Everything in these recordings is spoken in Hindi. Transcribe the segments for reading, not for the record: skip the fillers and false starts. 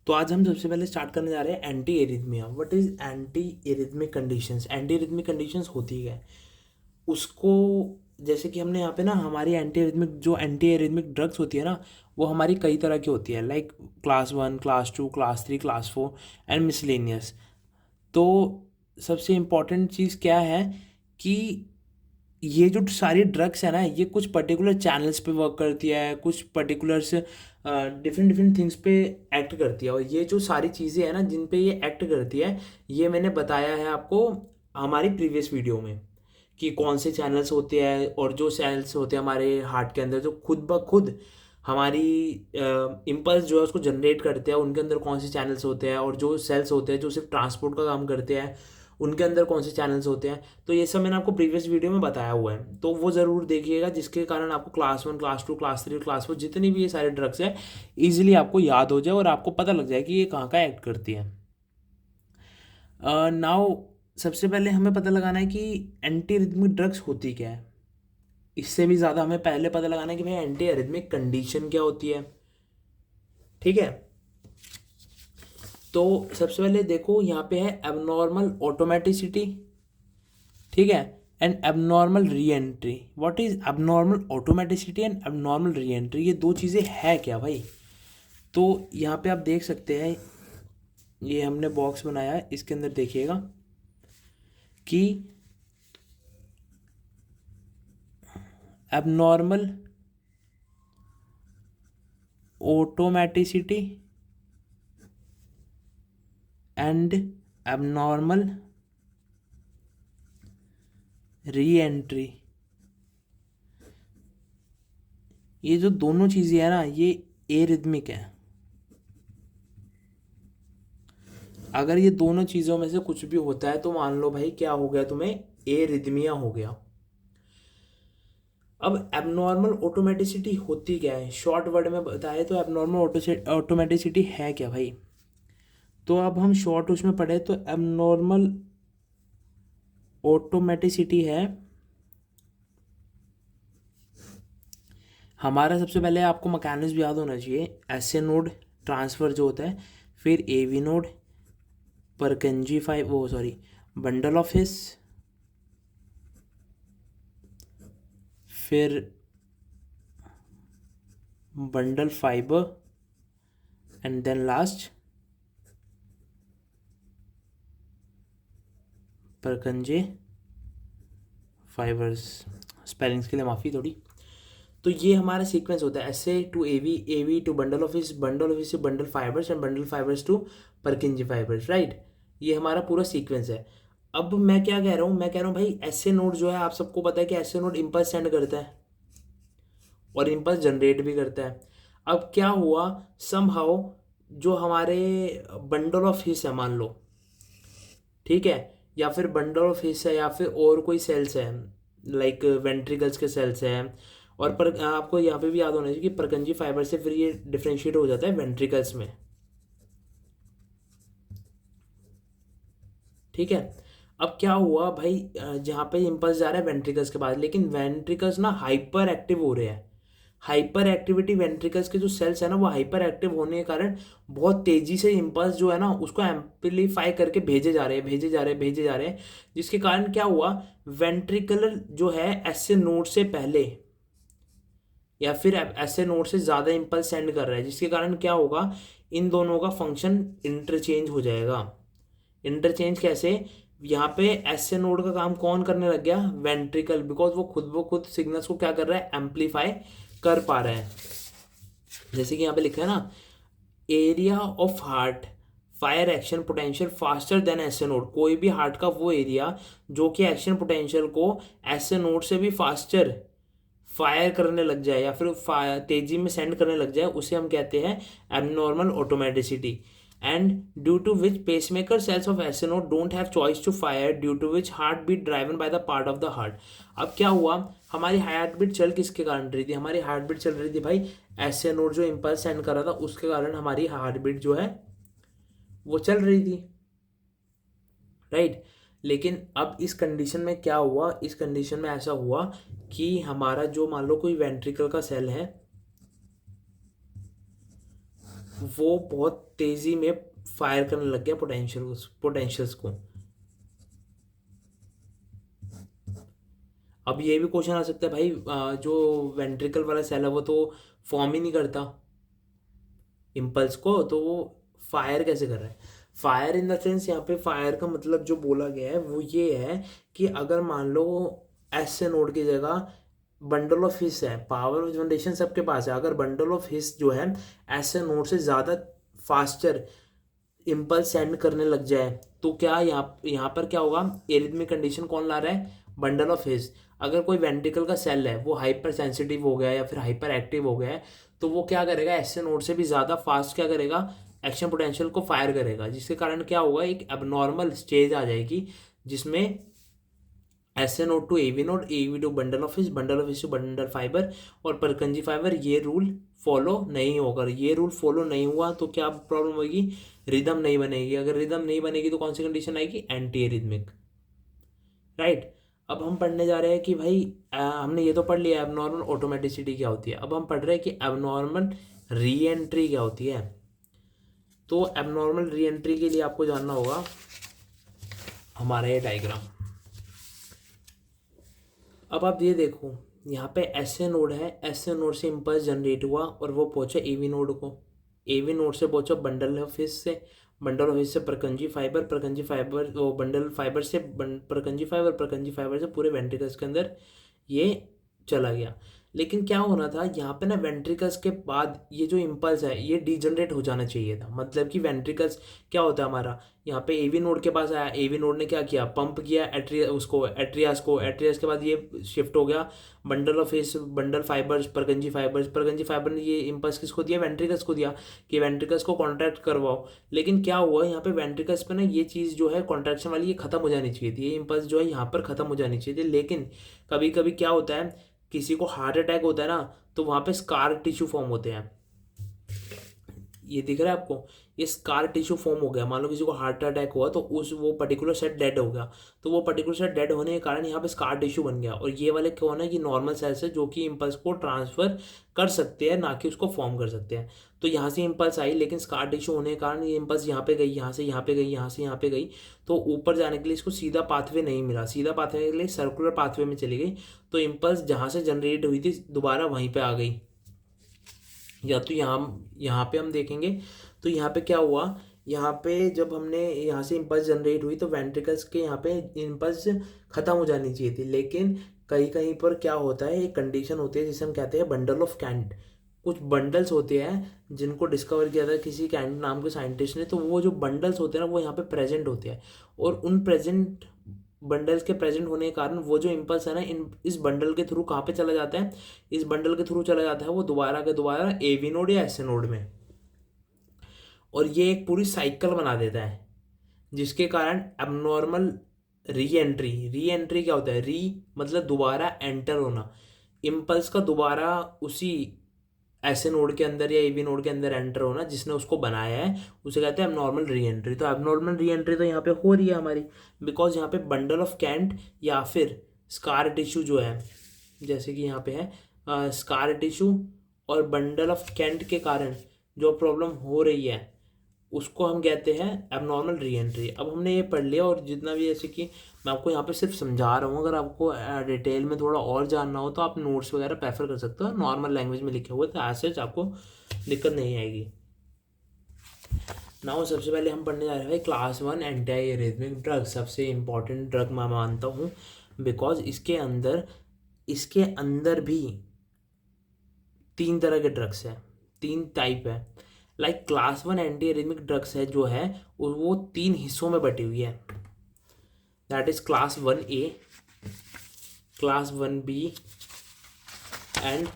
तो आज हम सबसे पहले स्टार्ट करने जा रहे हैं anti arrhythmia. What is anti arrhythmic conditions? Anti arrhythmic conditions होती है उसको, जैसे कि हमने यहाँ पे ना हमारी एंटी एरिथमिक ड्रग्स होती है ना, वो हमारी कई तरह की होती है, like class 1, class 2, class 3, class 4 and miscellaneous. तो सबसे इम्पॉर्टेंट चीज़ क्या है कि ये जो सारी ड्रग्स है ना, ये कुछ पर्टिकुलर चैनल्स पे वर्क करती है, कुछ पर्टिकुलर्स डिफरेंट डिफरेंट थिंग्स पे एक्ट करती है। और ये जो सारी चीज़ें हैं ना जिन पे ये एक्ट करती है, ये मैंने बताया है आपको हमारी प्रीवियस वीडियो में कि कौन से चैनल्स होते हैं, और जो सेल्स होते हैं हमारे हार्ट के अंदर जो खुद ब खुद हमारी इम्पल्स जो है उसको जनरेट करते हैं, उनके अंदर कौन से चैनल्स होते हैं, और जो सेल्स होते हैं जो सिर्फ ट्रांसपोर्ट का काम करते हैं, उनके अंदर कौन से चैनल्स होते हैं। तो ये सब मैंने आपको प्रीवियस वीडियो में बताया हुआ है, तो वो ज़रूर देखिएगा, जिसके कारण आपको क्लास 1, क्लास 2, क्लास 3, क्लास 4 जितनी भी ये सारे ड्रग्स हैं ईजिली आपको याद हो जाए और आपको पता लग जाए कि ये कहाँ का एक्ट करती है। नाउ सबसे पहले हमें पता लगाना है कि एंटी रिथमिक ड्रग्स होती क्या है। इससे भी ज़्यादा हमें पहले पता लगाना है कि भाई एंटी एरिथमिक कंडीशन क्या होती है। ठीक है, तो सबसे पहले देखो यहाँ पे है एबनॉर्मल ऑटोमेटिसिटी, ठीक है, and abnormal re entry. What is abnormal automaticity and abnormal re entry? ये दो चीज़ें है क्या भाई? तो यहाँ पे आप देख सकते हैं, ये हमने बॉक्स बनाया है, इसके अंदर देखिएगा कि abnormal automaticity and abnormal re entry, ये जो दोनों चीज़ें हैं ना, ये एरिथमिक है। अगर ये दोनों चीज़ों में से कुछ भी होता है तो मान लो भाई क्या हो गया, तुम्हें एरिथमिया हो गया। अब एबनॉर्मल ऑटोमेटिसिटी होती क्या है? शॉर्ट वर्ड में बताए तो एबनॉर्मल ऑटोमेटिसिटी है क्या भाई? तो अब हम शॉर्ट उसमें पढ़े तो एबनॉर्मल ऑटोमेटिसिटी है हमारा, सबसे पहले आपको मैकेनिज्म याद होना चाहिए। एसए नोड ट्रांसफ़र जो होता है, फिर एवी नोड, परकंजी फाइव वो सॉरी बंडल ऑफ हिस, फिर bundle fibre, and then last Purkinje fibres. Spellings के लिए माफ़ी थोड़ी। तो ये हमारा सीक्वेंस होता है, SA to AV, AV to bundle of His, bundle of His से bundle fibres, and bundle fibres to Purkinje fibres, right. ये हमारा पूरा सीक्वेंस है। अब मैं क्या कह रहा हूँ, मैं कह रहा हूँ भाई एसए नोड जो है, आप सबको पता है कि एसए नोड इम्पल्स सेंड करता है और इम्पल्स जनरेट भी करता है। अब क्या हुआ, समहाउ जो हमारे बंडल ऑफ हिस है मान लो, ठीक है, या फिर बंडल ऑफ हिस है, या फिर और कोई सेल्स है लाइक वेंट्रिकल्स के सेल्स हैं, और पर आपको यहाँ पे भी याद होना चाहिए कि परकंजी फाइबर से फिर ये डिफ्रेंशिएट हो जाता है वेंट्रिकल्स में। ठीक है, अब क्या हुआ भाई, जहाँ पे इम्पल्स जा रहा है वेंट्रिकल्स के पास, लेकिन वेंट्रिकल्स ना हाइपर एक्टिव हो रहे हैं। हाइपर एक्टिविटी वेंट्रिकल्स के जो सेल्स है ना, वो हाइपर एक्टिव होने के कारण बहुत तेजी से इम्पल्स जो है ना उसको एम्पलीफाई करके भेजे जा रहे हैं, भेजे जा रहे हैं, भेजे जा रहे हैं, जिसके कारण क्या हुआ, वेंट्रिकुलर जो है ऐसे नोड से पहले या फिर ऐसे नोड से ज़्यादा इम्पल्स सेंड कर रहा है, जिसके कारण क्या होगा, इन दोनों का फंक्शन इंटरचेंज हो जाएगा। इंटरचेंज कैसे? यहाँ पे ऐसे नोड का काम कौन करने लग गया, वेंट्रिकल, बिकॉज वो खुद सिग्नल्स को क्या कर रहा है, एम्पलीफाई कर पा रहा है। जैसे कि यहाँ पे लिखा है ना, area of heart fire action potential faster than SA node. कोई भी हार्ट का वो एरिया जो कि एक्शन पोटेंशियल को एसए नोड से भी फास्टर फायर करने लग जाए या फिर तेजी में सेंड करने लग जाए, उसे हम कहते हैं abnormal automaticity. And due to which pacemaker cells of SA node don't have choice to fire, due to which heart beat driven by the part of the heart. अब क्या हुआ, हमारी हार्ट बीट चल किसके कारण रही थी, हमारी हार्ट बीट चल रही थी भाई एसए नोड जो इम्पल्स सेंड कर रहा था उसके कारण हमारी हार्ट बीट जो है वो चल रही थी, राइट। लेकिन अब इस कंडीशन में क्या हुआ, इस कंडीशन में ऐसा हुआ कि हमारा जो मान लो कोई वेंट्रिकल का सेल है, वो बहुत तेजी में फायर करने लग गया पोटेंशियल्स को। अब ये भी क्वेश्चन आ सकता है भाई, जो वेंट्रिकल वाला सेल है वो तो फॉर्म ही नहीं करता इम्पल्स को, तो वो फायर कैसे कर रहा है? फायर इन द सेंस, यहाँ पे फायर का मतलब जो बोला गया है वो ये है कि अगर मान लो एस से नोड की जगह बंडल ऑफ हिस है, पावर ऑफ जनरेशन सबके पास है, अगर बंडल ऑफ हिस जो है एस से नोड से ज़्यादा फास्टर इम्पल्स सेंड करने लग जाए, तो क्या यहाँ यहाँ पर क्या होगा? एरिथमिक कंडीशन कौन ला रहा है? बंडल ऑफ हिस। अगर कोई वेंट्रिकल का सेल है वो हाइपर सेंसिटिव हो गया है या फिर हाइपर एक्टिव हो गया है, तो वो क्या करेगा? एस नोड से भी ज़्यादा फास्ट क्या करेगा? एक्शन पोटेंशियल को फायर करेगा, जिसके कारण क्या होगा? एक एबनॉर्मल स्टेज आ जाएगी जिसमें S A node to A V to bundle of His to bundle fiber और परकंजी फाइबर, ये रूल फॉलो नहीं होगा। ये रूल फॉलो नहीं हुआ तो क्या प्रॉब्लम होगी? रिदम नहीं बनेगी। अगर रिदम नहीं बनेगी तो कौन सी कंडीशन आएगी? Anti arrhythmic, right. अब हम पढ़ने जा रहे हैं कि भाई हमने ये तो पढ़ लिया एबनॉर्मल ऑटोमेटिसिटी क्या होती है। अब हम पढ़ रहे हैं कि एबनॉर्मल री एंट्री क्या होती है। तो एबनॉर्मल री एंट्री के लिए आपको जानना होगा हमारा ये डायग्राम। अब आप ये देखो, यहाँ पे एस ए नोड है, एस ए नोड से इम्पल्स जनरेट हुआ और वो पहुंचा एवी नोड को, एवी नोड से पहुंचा बंडल ऑफ हिस से, बंडल ऑफ हिस से परकंजी फाइबर, परकंजी फाइबर वो बंडल फाइबर से परकंजी फाइबर, परकंजी फाइबर से पूरे वेंट्रिकल्स के अंदर ये चला गया। लेकिन क्या होना था यहाँ पे ना, वेंट्रिकल्स के बाद ये जो इम्पल्स है ये डीजनरेट हो जाना चाहिए था। मतलब कि वेंट्रिकल्स क्या होता है हमारा, यहाँ पे एवी नोड के पास आया, एवी नोड ने क्या किया? पंप किया एट्रियास को, एट्रियास के बाद ये शिफ्ट हो गया bundle of His, bundle fibres, Purkinje fibre ने ये इम्पल्स किसको दिया? वेंट्रिकल्स को दिया कि वेंट्रिकल्स को कॉन्ट्रैक्ट करवाओ। लेकिन क्या हुआ यहाँ पे? वेंट्रिकल्स पे ना ये चीज़ जो है कॉन्ट्रैक्शन वाली, ये खत्म हो जानी चाहिए थी, ये इम्पल्स जो है यहाँ पर खत्म हो जानी चाहिए थी। लेकिन कभी कभी क्या होता है, किसी को हार्ट अटैक होता है ना, तो वहाँ पे स्कार टिश्यू फॉर्म होते हैं। ये दिख रहा है आपको? ये स्कार टिश्यू फॉर्म हो गया। मान लो किसी को हार्ट अटैक हुआ तो उस वो पर्टिकुलर सेट डेड हो गया, तो वो पर्टिकुलर सेट डेड होने के कारण यहाँ पे स्कार टिश्यू बन गया। और ये वाले कौन है? कि नॉर्मल सेल्स है जो कि इम्पल्स को ट्रांसफर कर सकते हैं, ना कि उसको फॉर्म कर सकते हैं। तो यहाँ से इम्पल्स आई, लेकिन स्कार टिश्यू होने के कारण ये इम्पल्स यहाँ पे गई, यहाँ से यहाँ पे गई, यहाँ से यहाँ पे गई, तो ऊपर जाने के लिए इसको सीधा पाथवे नहीं मिला। सीधा पाथवे के लिए सर्कुलर पाथवे में चली गई, तो इम्पल्स जहाँ से जनरेट हुई थी दोबारा वहीं पे आ गई। या तो यहाँ पे हम देखेंगे तो यहाँ पे क्या हुआ, यहाँ पे जब हमने यहाँ से इम्पल्स जनरेट हुई तो वेंट्रिकल्स के यहाँ पे इम्पल्स खत्म हो जानी चाहिए थी। लेकिन कहीं कहीं पर क्या होता है, एक कंडीशन होती है जिसे हम कहते हैं बंडल ऑफ कैंट। कुछ बंडल्स होते हैं जिनको डिस्कवर किया था किसी कैंट नाम के साइंटिस्ट ने, तो वो जो बंडल्स होते हैं ना वो यहाँ पे प्रेजेंट होते हैं। और उन प्रेजेंट बंडल्स के प्रेजेंट होने के कारण वो जो इम्पल्स है ना, इस बंडल के थ्रू कहाँ पे चला जाता है? इस बंडल के थ्रू चला जाता है वो दोबारा के दोबारा एवी नोड या एस नोड में, और ये एक पूरी साइकिल बना देता है, जिसके कारण एबनॉर्मल री एंट्री क्या होता है? री मतलब दोबारा एंटर होना, इम्पल्स का दोबारा उसी ऐसे नोड के अंदर या एवी नोड के अंदर एंटर होना जिसने उसको बनाया है, उसे कहते हैं एबनॉर्मल री एंट्री। तो एबनॉर्मल री एंट्री तो यहाँ पे हो रही है हमारी, बिकॉज यहाँ पे बंडल ऑफ कैंट या फिर स्कार टिश्यू जो है, जैसे कि यहाँ पे है स्कार टिश्यू और बंडल ऑफ कैंट के कारण जो प्रॉब्लम हो रही है उसको हम कहते हैं एबनॉर्मल री एंट्री। अब हमने ये पढ़ लिया, और जितना भी जैसे कि मैं आपको यहाँ पे सिर्फ समझा रहा हूँ, अगर आपको डिटेल में थोड़ा और जानना हो तो आप नोट्स वगैरह प्रेफर कर सकते हो, नॉर्मल लैंग्वेज में लिखे हुए तो ऐसे आपको दिक्कत नहीं आएगी। नाउ सबसे पहले हम पढ़ने जा रहे हैं क्लास 1 एंटी एरिथमिक ड्रग। सबसे इम्पॉर्टेंट ड्रग मैं मानता हूँ, बिकॉज इसके अंदर भी 3 तरह के ड्रग्स हैं, 3 टाइप है। Like class 1 anti arrhythmic drugs है जो है वो 3 हिस्सों में बटी हुई है। That is class 1A, class 1B and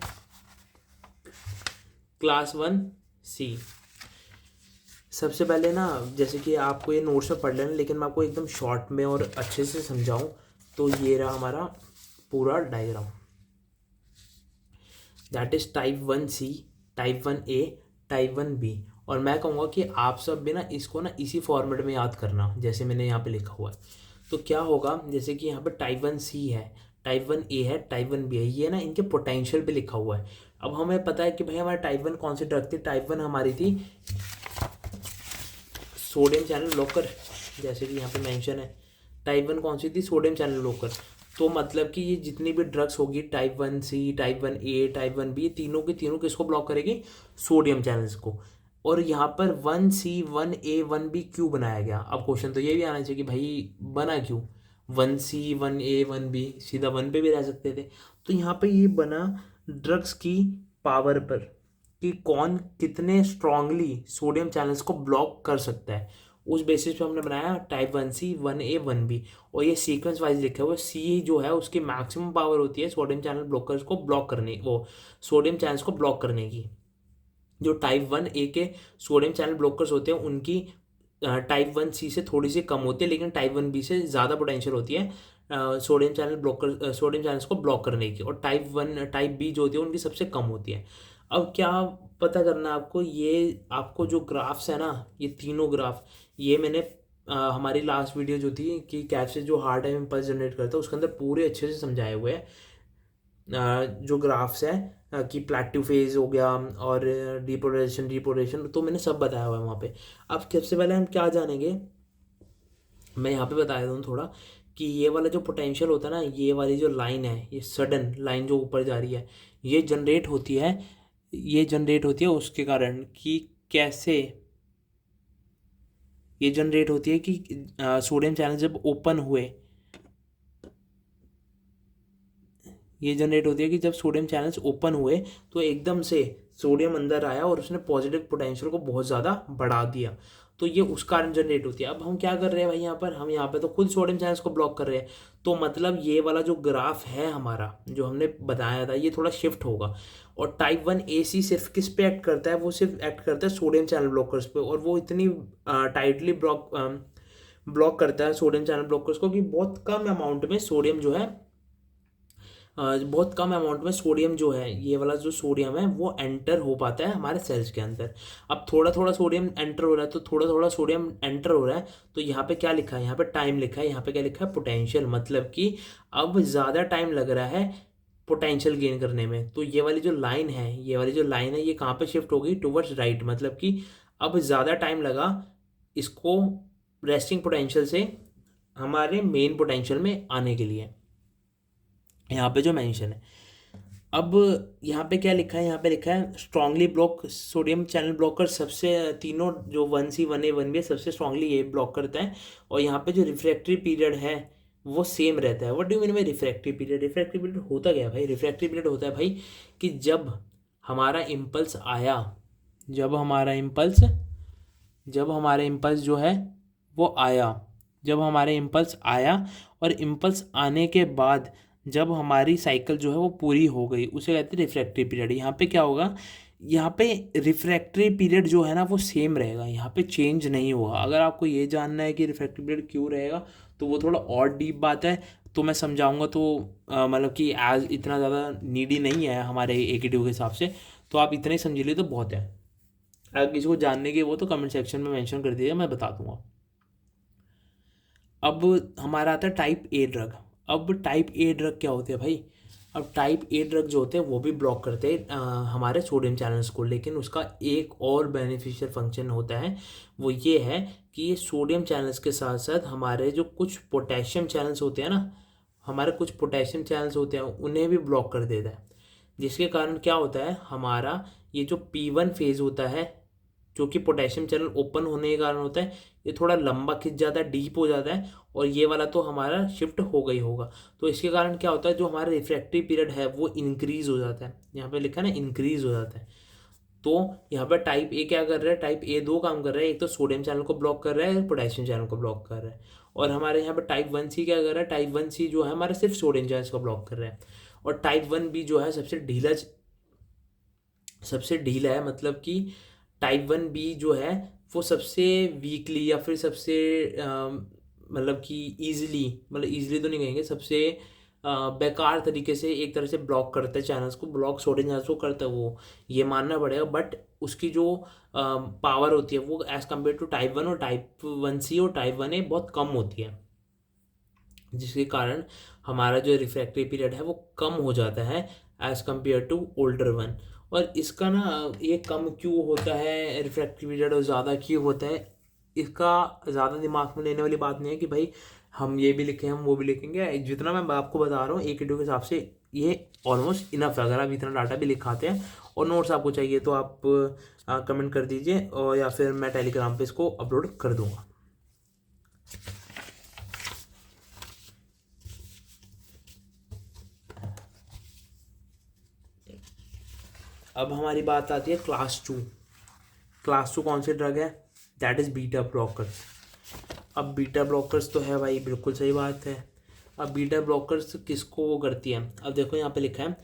class 1C। सबसे पहले ना, जैसे कि आपको ये नोट्स में पढ़ लेना, लेकिन मैं आपको एकदम शॉर्ट में और अच्छे से समझाऊं तो ये रहा हमारा पूरा diagram. That is type 1C, type 1A, type 1B। और मैं कहूँगा कि आप सब भी ना इसको ना इसी फॉर्मेट में याद करना जैसे मैंने यहाँ पे लिखा हुआ है। तो क्या होगा, जैसे कि यहाँ पे टाइप 1C है, टाइप 1A है, टाइप 1B है, ये ना इनके पोटेंशियल पे लिखा हुआ है। अब हमें पता है कि भाई हमारा टाइप 1 कौन सी ड्रग थी, टाइप 1 हमारी थी सोडियम चैनल ब्लॉकर, जैसे कि यहाँ पे मेंशन है। टाइप 1 कौन सी थी, सोडियम चैनल ब्लॉकर। तो मतलब कि ये जितनी भी ड्रग्स होगी, type 1C, type 1A, type 1B, तीनों की तीनों किसको ब्लॉक करेगी, सोडियम चैनल्स को। और यहाँ पर 1C 1A 1B क्यों बनाया गया, अब क्वेश्चन तो ये भी आना चाहिए कि भाई बना क्यों 1C 1A 1B, सीधा 1 पे भी रह सकते थे। तो यहाँ पे ये बना ड्रग्स की पावर पर, कि कौन कितने स्ट्रांगली सोडियम चैनल्स को ब्लॉक कर सकता है, उस बेसिस पे हमने बनाया टाइप 1C 1A 1B। और ये सीक्वेंस वाइज लिखा हुआ है। सी जो है उसकी मैक्सिमम पावर होती है सोडियम चैनल ब्लॉकर्स को ब्लॉक करने, वो सोडियम चैनल्स को ब्लॉक करने की। जो टाइप 1A के सोडियम चैनल ब्लॉकर्स होते हैं उनकी टाइप 1C से थोड़ी सी कम होती है, लेकिन टाइप 1B से ज़्यादा पोटेंशियल होती है sodium channel blocker, sodium channels को ब्लॉक करने की। और टाइप बी जो होती है उनकी सबसे कम होती है। अब क्या पता करना है आपको, ये आपको जो ग्राफ्स है ना, ये तीनों ग्राफ, ये मैंने हमारी लास्ट वीडियो जो थी कि कैसे जो हार्ट टाइम इम्पल्स जनरेट करता है उसके अंदर पूरे अच्छे से समझाए हुए हैं। जो ग्राफ्स है कि प्लेट्यू फेज हो गया और डिपोलेशन तो मैंने सब बताया हुआ है वहाँ पे। अब सबसे पहले हम क्या जानेंगे, मैं यहाँ पे बता देता हूँ थोड़ा, कि ये वाला जो पोटेंशियल होता है ना, ये वाली जो लाइन है, ये सडन लाइन जो ऊपर जा रही है, ये जनरेट होती है, ये जनरेट होती है उसके कारण कि कैसे ये जनरेट होती है कि सोडियम चैनल जब ओपन हुए, ये जनरेट होती है कि जब सोडियम चैनल्स ओपन हुए तो एकदम से सोडियम अंदर आया और उसने पॉजिटिव पोटेंशियल को बहुत ज़्यादा बढ़ा दिया, तो ये उस कारण जनरेट होती है। अब हम क्या कर रहे हैं भाई, यहाँ पर हम यहाँ पे तो खुद सोडियम चैनल्स को ब्लॉक कर रहे हैं, तो मतलब ये वाला जो ग्राफ है हमारा जो हमने बताया था ये थोड़ा शिफ्ट होगा। और टाइप 1AC सिर्फ किस पे एक्ट करता है, वो सिर्फ एक्ट करता है सोडियम चैनल ब्लॉकर्स पे, और वो इतनी टाइटली ब्लॉक करता है सोडियम चैनल ब्लॉकर्स को कि बहुत कम अमाउंट में सोडियम जो है, बहुत कम अमाउंट में सोडियम जो है, ये वाला जो सोडियम है वो एंटर हो पाता है हमारे सेल्स के अंदर। अब थोड़ा थोड़ा सोडियम एंटर हो रहा है, तो थोड़ा थोड़ा सोडियम एंटर हो रहा है, तो यहाँ पे क्या लिखा है, यहाँ पे टाइम लिखा है, यहाँ पे क्या लिखा है, पोटेंशियल, मतलब कि अब ज़्यादा टाइम लग रहा है पोटेंशियल गेन करने में। तो ये वाली जो लाइन है, ये वाली जो लाइन है, ये कहाँ पे शिफ्ट होगी, टुवर्ड्स राइट, मतलब कि अब ज़्यादा टाइम लगा इसको रेस्टिंग पोटेंशियल से हमारे मेन पोटेंशियल में आने के लिए, यहाँ पे जो मेंशन है। अब यहाँ पे क्या लिखा है, यहाँ पे लिखा है strongly block sodium channel blocker, सबसे तीनों जो 1C 1A 1B सबसे स्ट्रांगली ये ब्लॉक करता है। और यहाँ पे जो रिफ्रैक्टरी पीरियड है वो सेम रहता है। What do mean by refractory period, refractory period होता क्या है भाई, रिफ्रैक्टरी पीरियड होता है भाई कि जब हमारा इम्पल्स आया, जब हमारा इम्पल्स जब हमारा इम्पल्स जो है वो आया, जब हमारे इम्पल्स आया, और इम्पल्स आने के बाद जब हमारी साइकिल जो है वो पूरी हो गई, उसे कहते हैं रिफ्रैक्टरी पीरियड। यहाँ पे क्या होगा, यहाँ पे रिफ्रैक्टरी पीरियड जो है ना वो सेम रहेगा, यहाँ पे चेंज नहीं होगा। अगर आपको ये जानना है कि रिफ्रैक्टरी पीरियड क्यों रहेगा, तो वो थोड़ा और डीप बात है, तो मैं समझाऊंगा। तो मतलब कि एज इतना ज़्यादा नीडी नहीं है हमारे AKTU के हिसाब से, तो आप इतने ही समझ लिए तो बहुत है। अगर किसी को जानने की वो तो कमेंट सेक्शन में मेंशन कर दीजिएगा, मैं बता दूंगा। अब हमारा आता है टाइप ए ड्रग। अब टाइप ए ड्रग क्या होते हैं भाई, अब टाइप ए ड्रग जो होते हैं वो भी ब्लॉक करते हैं हमारे सोडियम चैनल्स को, लेकिन उसका एक और बेनिफिशियल फंक्शन होता है, वो ये है कि ये सोडियम चैनल्स के साथ साथ हमारे जो कुछ पोटेशियम चैनल्स होते हैं ना, हमारे कुछ पोटेशियम चैनल्स होते हैं उन्हें भी ब्लॉक कर देता है। जिसके कारण क्या होता है, हमारा ये जो P1 फेज होता है, जो कि पोटेशियम चैनल ओपन होने के कारण होता है, ये थोड़ा लंबा खिंच जाता है, डीप हो जाता है, और ये वाला तो हमारा शिफ्ट हो गई होगा। तो इसके कारण क्या होता है, जो हमारा रिफ्रैक्टरी पीरियड है वो इंक्रीज हो जाता है, यहाँ पे लिखा है ना इंक्रीज हो जाता है। तो यहाँ पर टाइप ए क्या कर रहा है, टाइप ए दो काम कर रहा है, एक तो सोडियम चैनल को ब्लॉक कर रहा है, पोटेशियम चैनल को ब्लॉक कर रहा है। और हमारे यहाँ पर टाइप 1C क्या कर रहा है, टाइप 1C जो है हमारा सिर्फ सोडियम चैनल को ब्लॉक कर रहा है। और टाइप 1B जो है सबसे ढीला है, मतलब कि टाइप 1B जो है वो सबसे वीकली या फिर सबसे मतलब कि ईजिली, मतलब ईजिली तो नहीं कहेंगे, सबसे बेकार तरीके से एक तरह से ब्लॉक करता है चैनल्स को, ब्लॉक सोडियम चैनल्स को करता है वो, ये मानना पड़ेगा। बट उसकी जो पावर होती है वो एज़ कम्पेयर टू टाइप 1 और टाइप 1C और टाइप 1A बहुत कम होती है। जिसके कारण हमारा जो रिफ्रैक्टिव पीरियड है वो कम हो जाता है as compare to older one. और इसका ना ये कम क्यों होता है रिफ्रैक्टिव पीरियड और ज़्यादा क्यों होता है, इसका ज़्यादा दिमाग में लेने वाली बात नहीं है कि भाई हम ये भी लिखें हम वो भी लिखेंगे। जितना मैं आपको बता रहा हूँ एक वीडियो के हिसाब से ये ऑलमोस्ट इनफ है। अगर आप इतना डाटा भी लिखाते हैं और नोट्स आपको चाहिए तो आप कमेंट कर दीजिए, और या फिर मैं टेलीग्राम पे इसको अपलोड कर दूंगा। अब हमारी बात आती है क्लास 2। क्लास 2 कौन सी ड्रग है? That is beta blockers. अब बीटा ब्लॉकर्स तो है भाई, बिल्कुल सही बात है। अब बीटा ब्लॉकर्स किसको वो करती है? अब देखो यहाँ पे लिखा है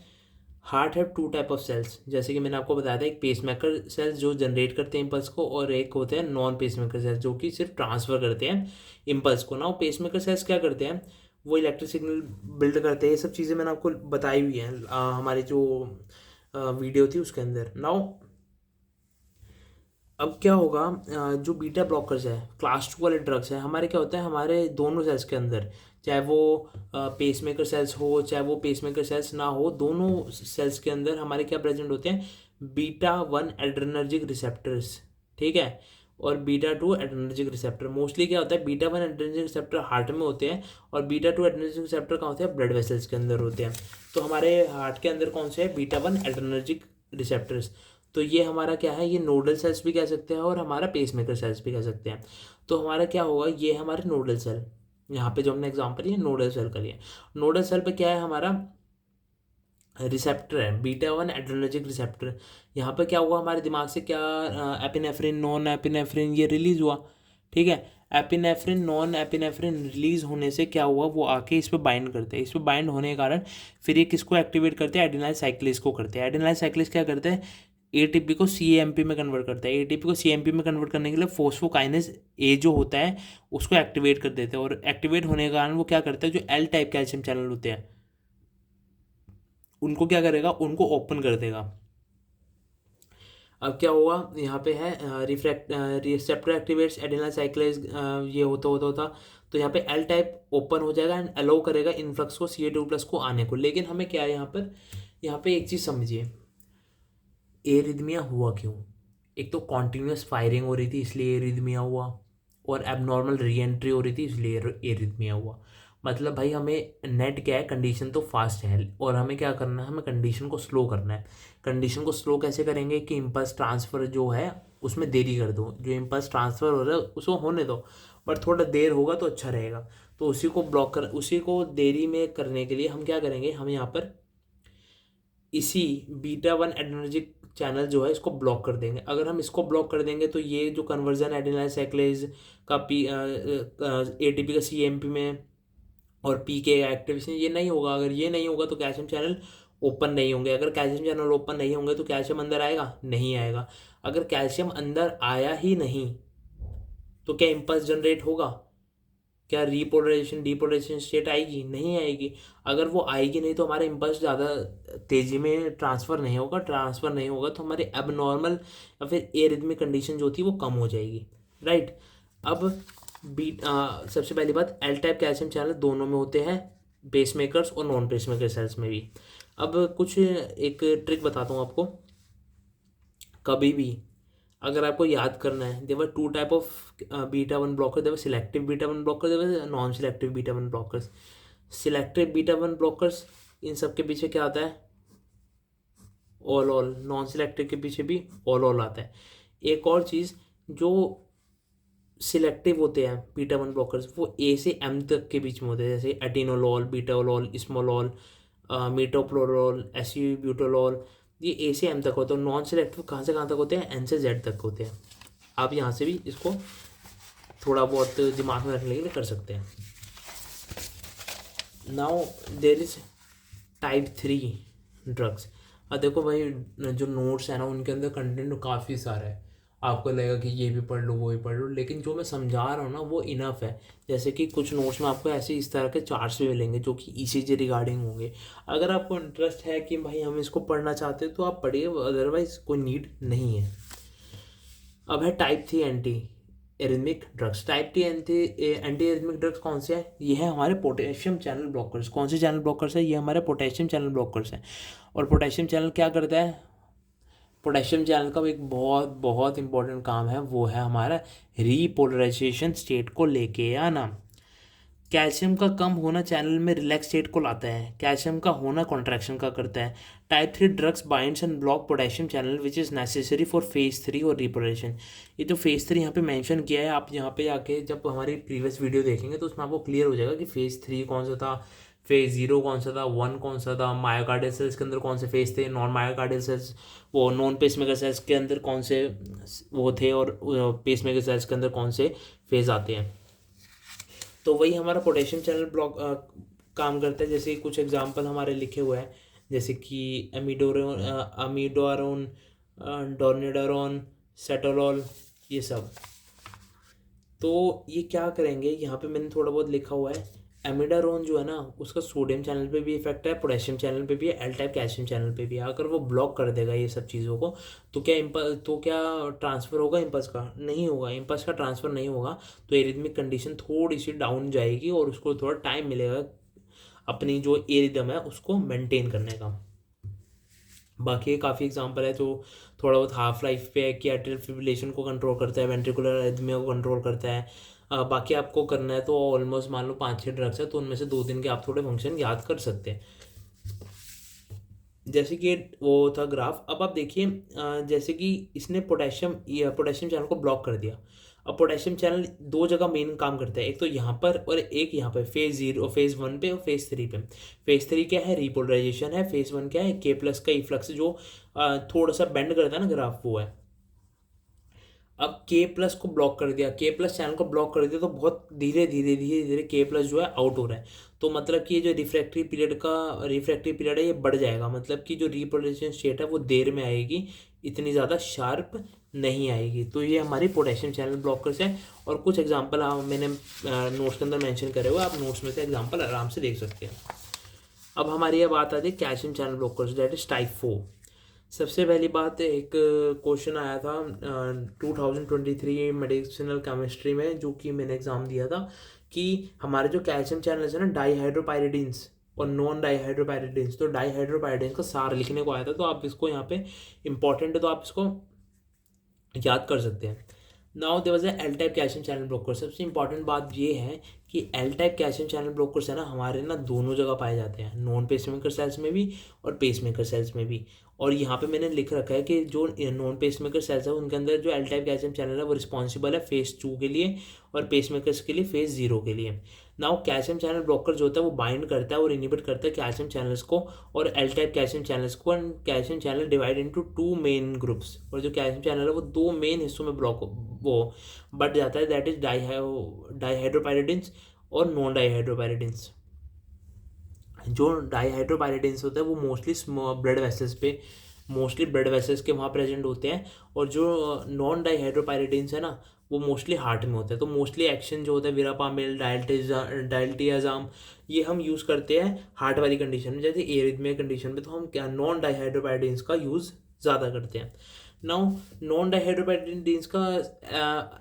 heart have 2 type of cells. जैसे कि मैंने आपको बताया था, एक पेसमेकर सेल्स जो जनरेट करते हैं इम्पल्स को, और एक होते हैं नॉन पेसमेकर सेल्स जो कि सिर्फ ट्रांसफर करते हैं इम्पल्स को। ना वो पेसमेकर सेल्स क्या करते हैं, वो इलेक्ट्रिक सिग्नल बिल्ड करते हैं। ये सब चीज़ें मैंने आपको बताई हुई हैं हमारी जो वीडियो थी उसके अंदर। नाउ अब क्या होगा, जो बीटा ब्लॉकर्स है क्लास 2 वाले ड्रग्स हैं, हमारे क्या होता है हमारे दोनों सेल्स के अंदर, चाहे वो पेसमेकर सेल्स हो चाहे वो पेसमेकर सेल्स ना हो, दोनों सेल्स के अंदर हमारे क्या प्रेजेंट होते हैं, बीटा 1 एड्रेनर्जिक रिसेप्टर्स। ठीक है, और बीटा 2 एड्रेनर्जिक रिसेप्टर। मोस्टली क्या होता है, बीटा 1 एड्रेनर्जिक रिसेप्टर हार्ट में होते हैं, और बीटा 2 एड्रेनर्जिक रिसेप्टर कहाँ होते हैं, ब्लड वेसल्स के अंदर होते हैं। तो हमारे हार्ट के अंदर कौन से है, बीटा 1 एड्रेनर्जिक रिसेप्टर्स। तो ये हमारा क्या है, ये नोडल सेल्स भी कह सकते हैं और हमारा पेसमेकर सेल्स भी कह सकते हैं। तो हमारा क्या होगा, ये हमारे नोडल सेल, यहाँ पे जो हमने एग्जांपल लिया नोडल सेल का लिया। नोडल सेल पे क्या है, हमारा रिसेप्टर है बीटा 1 एड्रेनर्जिक रिसेप्टर। यहाँ पे क्या हुआ, हमारे दिमाग से क्या एपिनेफ्रिन नॉन एपिनेफ्रिन ये रिलीज हुआ। ठीक है, एपिनेफ्रिन नॉन एपिनेफ्रिन रिलीज होने से क्या हुआ, वो आके इस पे बाइंड करते हैं। इस पे बाइंड होने के कारण फिर ये किसको एक्टिवेट करते हैं, एडिनाइल साइक्लेज को करते हैं। एडिनाइल साइक्लेज क्या करते हैं, एटीपी को सीएमपी में कन्वर्ट करता है। एटीपी को सीएमपी में कन्वर्ट करने के लिए फोस्फोकाइनेज ए जो होता है उसको एक्टिवेट कर देते हैं, और एक्टिवेट होने के कारण वो क्या करता है, जो एल टाइप कैल्शियम चैनल होते हैं उनको क्या करेगा, उनको ओपन कर देगा। अब क्या हुआ, यहाँ पे है रिसेप्टर एक्टिवेट्स एडिनल साइक्लेज, ये होता होता होता तो यहाँ पे एल टाइप ओपन हो जाएगा एंड अलाउ करेगा इन्फ्लक्स को Ca2+ को आने को। लेकिन हमें क्या है यहाँ पे एक चीज़ समझिए, एरिथमिया हुआ क्यों? एक तो कॉन्टिन्यूस फायरिंग हो रही थी इसलिए एरिथमिया हुआ, और एबनॉर्मल री एंट्री हो रही थी इसलिए एरिथमिया हुआ। मतलब भाई हमें नेट क्या है, कंडीशन तो फास्ट है और हमें क्या करना है, हमें कंडीशन को स्लो करना है। कंडीशन को स्लो कैसे करेंगे कि इम्पल्स ट्रांसफ़र जो है उसमें देरी कर दो, जो इम्पल्स ट्रांसफ़र हो रहा है उसको होने दो, पर थोड़ा देर होगा तो अच्छा रहेगा। तो उसी को देरी में करने के लिए हम क्या करेंगे, हम यहाँ पर इसी बीटा 1 एडर्नर्जिक चैनल जो है इसको ब्लॉक कर देंगे। अगर हम इसको ब्लॉक कर देंगे तो ये जो कन्वर्जन एडिनाइल साइक्लेज का एटीपी का सीएमपी में और पीके एक्टिवेशन ये नहीं होगा। अगर ये नहीं होगा तो कैल्शियम चैनल ओपन नहीं होंगे। अगर कैल्शियम चैनल ओपन नहीं होंगे तो कैल्शियम अंदर आएगा, नहीं आएगा। अगर कैल्शियम अंदर आया ही नहीं तो क्या इम्पल्स जनरेट होगा, क्या रीपोलराइजेशन डीपोलराइजेशन स्टेट आएगी, नहीं आएगी। अगर वो आएगी नहीं तो हमारा इम्पल्स ज़्यादा तेज़ी में ट्रांसफ़र नहीं होगा। ट्रांसफ़र नहीं होगा तो हमारी एबनॉर्मल या फिर एरिथमिक कंडीशन जो थी वो कम हो जाएगी, राइट। अब सबसे पहली बात, एल टाइप कैल्शियम चैनल दोनों में होते हैं, पेसमेकर्स और नॉन पेसमेकर सेल्स में भी। अब कुछ एक ट्रिक बताता हूँ आपको। कभी भी अगर आपको याद करना है, there are 2 type of beta 1 blocker, there are selective beta 1 blocker, there are non selective beta 1 blockers. Selective beta 1 blockers, इन सब के पीछे क्या आता है, ऑल। नॉन सिलेक्टिव के पीछे भी ऑल आता है। एक और चीज़, जो सिलेक्टिव होते हैं बीटा 1 ब्लॉकर्स वो ए से एम तक के बीच में होते हैं, जैसे एटिनोलॉल, बीटाओलॉल, स्मोलॉल, मीटोप्लोरोल, एसिब्यूटोलॉल, ये ए से एम तक होते हैं। नॉन सिलेक्टिव कहाँ से कहाँ तक होते हैं, एन से जेड तक होते हैं। आप यहाँ से भी इसको थोड़ा बहुत दिमाग में रखने के लिए कर सकते हैं। Now there is type 3 drugs. अब देखो भाई, जो नोट्स है ना उनके अंदर कंटेंट काफ़ी सारा है। आपको लगेगा कि ये भी पढ़ लो वो भी पढ़ लो, लेकिन जो मैं समझा रहा हूँ ना वो इनफ है। जैसे कि कुछ नोट्स में आपको ऐसे इस तरह के चार्ट्स भी मिलेंगे जो कि ईसीजी रिगार्डिंग होंगे। अगर आपको इंटरेस्ट है कि भाई हम इसको पढ़ना चाहते हैं तो आप पढ़िए, अदरवाइज कोई नीड नहीं है। अब है type 3 anti. Arrhythmic drugs. Type T anti arrhythmic drugs कौन से हैं? ये है हमारे पोटेशियम चैनल ब्लॉकर्स। कौन से चैनल ब्लॉकर्स है? ये हमारे पोटेशियम चैनल ब्लॉकर्स हैं। और पोटेशियम चैनल क्या करता है? पोटेशियम चैनल का एक बहुत बहुत इंपॉर्टेंट काम है, वो है हमारा रीपोलराइजेशन स्टेट को लेके आना। कैल्शियम का कम होना चैनल में रिलैक्स स्टेट को लाता है, कैल्शियम का होना कॉन्ट्रैक्शन का करता है। Type 3 drugs binds and block potassium channel which is necessary for phase 3 और रिपोलराइजेशन। ये जो फेज 3 यहाँ पे मेंशन किया है, आप यहाँ पे आके जब हमारी प्रीवियस वीडियो देखेंगे तो उसमें आपको क्लियर हो जाएगा कि फेज 3 कौन सा था, फेज 0 कौन सा था, 1 कौन सा था, मायोकार्डियल सेल्स के अंदर कौन से फेज थे, नॉन मायोकार्डियल सेल्स वो नॉन पेसमेकर सेल्स के अंदर कौन से वो थे, और पेसमेकर सेल्स के अंदर कौन से फेज आते हैं। तो वही हमारा पोटेशियम चैनल ब्लॉक काम करता है। जैसे कुछ एग्जांपल हमारे लिखे हुए हैं, जैसे कि अमीडोरोन, डोर्निडारोन, सेटोलॉल, ये सब। तो ये क्या करेंगे, यहाँ पे मैंने थोड़ा बहुत लिखा हुआ है। एमिडारोन जो है ना, उसका सोडियम चैनल पे भी इफेक्ट है, पोटेशियम चैनल पे भी है, एल टाइप कैल्शियम चैनल पे भी है। अगर वो ब्लॉक कर देगा ये सब चीज़ों को, तो क्या ट्रांसफ़र होगा इम्पल्स का? नहीं होगा, इम्पल्स का ट्रांसफ़र नहीं होगा। तो एरिथमिक कंडीशन थोड़ी सी डाउन जाएगी और उसको थोड़ा टाइम मिलेगा अपनी जो एरिदम है उसको मेंटेन करने का। बाकी काफ़ी एग्जांपल है जो थोड़ा बहुत हाफ लाइफ पे है कि एट्रियल फिब्रिलेशन को कंट्रोल करता है, वेंट्रिकुलर एरिथमिया को कंट्रोल करता है। बाकी आपको करना है तो ऑलमोस्ट मान लो 5-6 ड्रग्स है, तो उनमें से 2-3 के आप थोड़े फंक्शन याद कर सकते हैं। जैसे कि वो था ग्राफ। अब आप देखिए, जैसे कि इसने पोटेशियम चैनल को ब्लॉक कर दिया। अब पोटेशियम चैनल दो जगह मेन काम करता है, एक तो यहाँ पर और एक यहाँ पर, फेज 1 पे और फेज 3 पे। फेज 3 क्या है? रिपोलराइजेशन है। फेज 1 क्या है? के प्लस का इफ्लक्स जो थोड़ा सा बेंड करता है ना ग्राफ, वो है। अब के प्लस को ब्लॉक कर दिया, के प्लस चैनल को ब्लॉक कर दिया, तो बहुत धीरे धीरे धीरे धीरे के प्लस जो है आउट हो रहा है। तो मतलब कि ये जो रिफ्रैक्टरी पीरियड है ये बढ़ जाएगा, मतलब कि जो रिपोलराइजेशन स्टेट है वो देर में आएगी, इतनी ज़्यादा शार्प नहीं आएगी। तो ये हमारी पोटेशियम चैनल ब्लॉकर्स है। और कुछ एग्जाम्पल मैंने नोट्स के अंदर मैंशन करे हुए, आप नोट्स में से एग्जाम्पल आराम से देख सकते हैं। अब हमारी ये बात आती है calcium channel blockers, that is type 4। सबसे पहली बात, एक क्वेश्चन आया था 2023 मेडिसिनल केमिस्ट्री में, जो कि मैंने एग्जाम दिया था, कि हमारे जो कैल्शियम चैनल्स है ना, डाईहाइड्रोपायरिडीन्स और नॉन डाईहाइड्रोपायरिडीन्स, तो डाईहाइड्रोपायरिडीन्स का सार लिखने को आया था। तो आप इसको यहाँ पे इंपॉर्टेंट है तो आप इसको याद कर सकते हैं। Now there was a L type calcium channel blocker. सबसे इंपॉर्टेंट बात ये है कि L type calcium channel blockers है ना, हमारे ना दोनों जगह पाए जाते हैं, नॉन पेसमेकर सेल्स में भी और पेसमेकर सेल्स में भी। और यहाँ पे मैंने लिख रखा है कि जो नॉन पेसमेकर सेल्स है उनके अंदर जो एल टाइप कैल्शियम चैनल है वो रिस्पॉन्सिबल है फेज 2 के लिए, और पेसमेकर्स के लिए फेज 0 के लिए। नाउ कैल्शियम चैनल ब्लॉकर जो होता है वो बाइंड करता है और इनिबिट करता है कैल्शियम चैनल्स को और एल टाइप कैल्शियम चैनल्स को। And calcium channel divide into 2 main groups, और जो कैल्शियम चैनल है वो 2 मेन हिस्सों में वो बढ़ जाता है, दैट इज डाईहाइड्रोपायरिडीन्स और नॉन डाईहाइड्रोपायरिडीन्स। जो डाईहाइड्रोपायरिडीन्स होता है वो मोस्टली ब्लड वेसल्स के वहाँ प्रेजेंट होते हैं, और जो नॉन डाईहाइड्रोपायरिडीन्स है ना वो मोस्टली हार्ट में होता है। तो मोस्टली एक्शन जो होता है विरापामिल, डायल्टियाजाम, ये हम यूज़ करते हैं हार्ट वाली कंडीशन में। जैसे एरिथमिया कंडीशन में तो हम क्या नॉन डाईहाइड्रोपायरिडीन्स का यूज़ ज़्यादा करते हैं। नाउ नॉन डाईहाइड्रोपायरिडीन्स का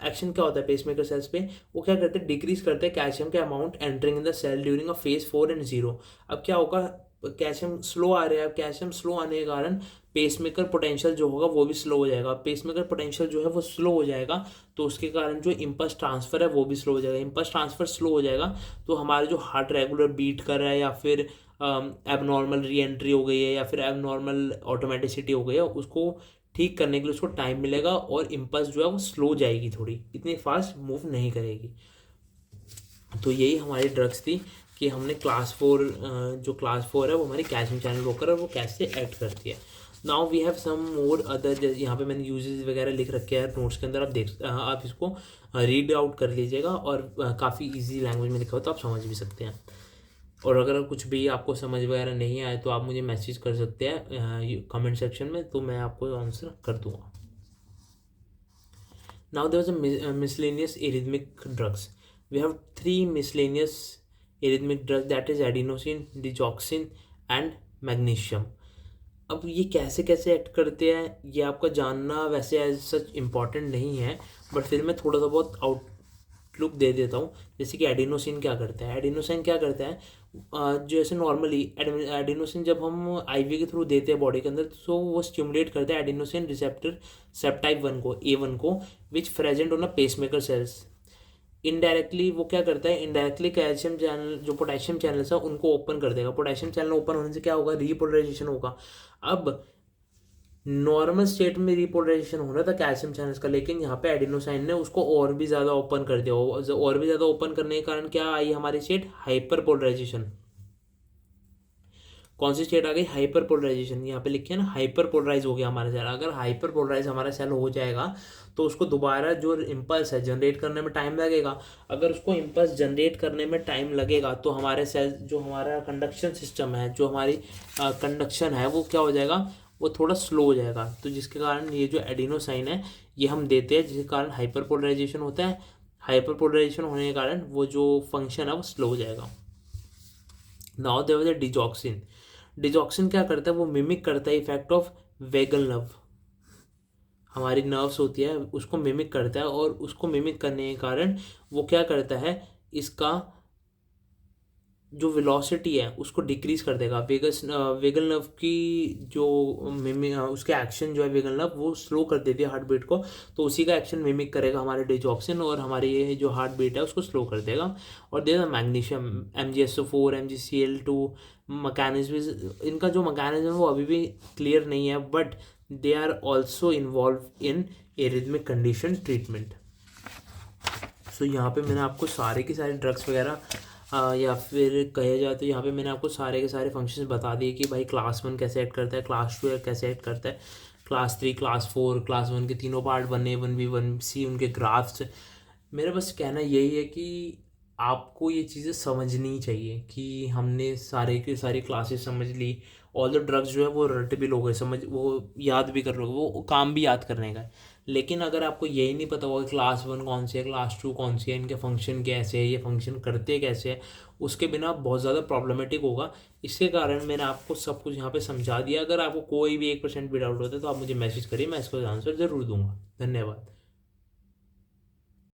एक्शन क्या होता है पेसमेकर सेल्स पे? वो क्या करते हैं? डिक्रीज करते हैं कैल्शियम के amount entering in the cell during a phase 4 and 0। अब क्या होगा? कैल्शियम स्लो आ रहा है, अब कैल्शियम स्लो आने के कारण पेसमेकर पोटेंशियल जो होगा वो भी स्लो हो जाएगा। पेसमेकर पोटेंशियल जो है वो स्लो हो जाएगा, तो उसके कारण जो इम्पल्स ट्रांसफर है वो भी स्लो हो जाएगा। इम्पल्स ट्रांसफर स्लो हो जाएगा तो हमारे जो हार्ट रेगुलर बीट कर रहा है, या फिर एबनॉर्मल री एंट्री हो गई है, या फिर एबनॉर्मल ऑटोमेटिसिटी हो गई है, उसको ठीक करने के लिए उसको टाइम मिलेगा, और इम्पल्स जो है वो स्लो जाएगी, थोड़ी इतनी फास्ट मूव नहीं करेगी। तो यही हमारी ड्रग्स थी कि हमने जो क्लास 4 है वो हमारी कैल्शियम चैनल ब्लॉकर है, वो कैसे एक्ट करती है। Now we have some more other, यहाँ पे मैंने यूजेस वगैरह लिख रखे हैं नोट्स के अंदर, आप इसको रीड आउट कर लीजिएगा, और काफ़ी इजी लैंग्वेज में लिखा हो तो आप समझ भी सकते हैं। और अगर कुछ भी आपको समझ वगैरह नहीं आए तो आप मुझे मैसेज कर सकते हैं कमेंट सेक्शन में, तो मैं आपको आंसर कर दूंगा। Now there was a miscellaneous arrhythmic drugs. We have 3 miscellaneous arrhythmic drugs, that is adenosine, digoxin and magnesium. अब ये कैसे कैसे एक्ट करते हैं ये आपका जानना वैसे एज सच इम्पॉर्टेंट नहीं है, बट फिर मैं थोड़ा सा बहुत आउटलुक दे देता हूँ। जैसे कि एडिनोसिन क्या करता है, एडिनोसिन क्या करता है, जो ऐसे नॉर्मली एडिनोसिन जब हम आईवी के थ्रू देते हैं बॉडी के अंदर, तो वो स्टिमुलेट करता है एडिनोसिन रिसेप्टर सेप्टाइप 1 को, A1 को, which present on a pacemaker cells. Indirectly वो क्या करता है, इनडायरेक्टली कैल्शियम चैनल जो पोटेशियम चैनल्स है उनको ओपन कर देगा। पोटेशियम चैनल ओपन होने से क्या होगा, रीपोलराइजेशन होगा। अब नॉर्मल स्टेट में रिपोलराइजेशन हो रहा था कैल्शियम चैनल्स का, लेकिन यहाँ पे एडिनोसाइन ने उसको और भी ज़्यादा ओपन कर दिया। और भी ज़्यादा ओपन करने के कारण क्या आई हमारी स्टेट, हाइपर पोलराइजेशन। कौन सी स्टेट आ गई, हाइपर पोलराइजेशन। यहाँ पे लिखे है ना, हाइपर पोलराइज हो गया हमारा सेल। अगर हाइपर पोलराइज हमारा सेल हो जाएगा तो उसको दोबारा जो इम्पल्स है जनरेट करने में टाइम लगेगा। अगर उसको इम्पल्स जनरेट करने में टाइम लगेगा तो हमारे सेल, जो हमारा कंडक्शन सिस्टम है, जो हमारी कंडक्शन है, वो क्या हो जाएगा, वो थोड़ा स्लो हो जाएगा। तो जिसके कारण ये जो एडिनोसाइन है ये हम देते हैं, जिसके कारण हाइपर पोलराइजेशन होता है। हाइपर पोलराइजेशन होने के कारण वो जो फंक्शन है वो स्लो हो जाएगा। Now there was a digoxin. Digoxin क्या करता है, वो मिमिक करता है इफेक्ट ऑफ वेगल नर्व। हमारी नर्व्स होती है उसको मिमिक करता है, और उसको मिमिक करने के कारण वो क्या करता है, इसका जो वेलोसिटी है उसको डिक्रीज कर देगा। वेगल नर्व की जो उसके एक्शन जो है, वेगल नर्व वो स्लो कर देती है हार्ट बीट को, तो उसी का एक्शन मिमिक करेगा हमारे डिजॉक्सिन, और हमारी ये जो हार्ट बीट है उसको स्लो कर देगा। और देगा मैग्नीशियम, MgSO4, MgCl2 मैकेनिज्म। इनका जो मैकेनिज्म है वो अभी भी क्लियर नहीं है, but they are also involve in arrhythmic condition treatment. So यहाँ पे मैंने आपको सारे के सारे ड्रग्स वगैरह, या फिर कहा जाए तो यहाँ पे मैंने आपको सारे के सारे फंक्शंस बता दिए कि भाई क्लास 1 कैसे ऐड करता है, क्लास 2 कैसे ऐड करता है, क्लास 3, क्लास 4, क्लास 1 के तीनों पार्ट, 1A, 1B, 1C, उनके ग्राफ्स। मेरा बस कहना यही है कि आपको ये चीज़ें समझनी चाहिए कि हमने सारे की सारी क्लासेस समझ ली। ऑल द ड्रग्स जो है वो रट भी लोगे, समझ वो याद भी कर लोगे, वो काम भी याद करने का है। लेकिन अगर आपको यही नहीं पता होगा क्लास 1 कौन सी है, क्लास 2 कौन सी है, इनके फंक्शन कैसे है, ये फंक्शन करते कैसे है, उसके बिना बहुत ज़्यादा प्रॉब्लमेटिक होगा। इसके कारण मैंने आपको सब कुछ यहाँ पे समझा दिया। अगर आपको कोई भी 1% भी डाउट होता है तो आप मुझे मैसेज करिए, मैं इसका आंसर ज़रूर दूंगा। धन्यवाद।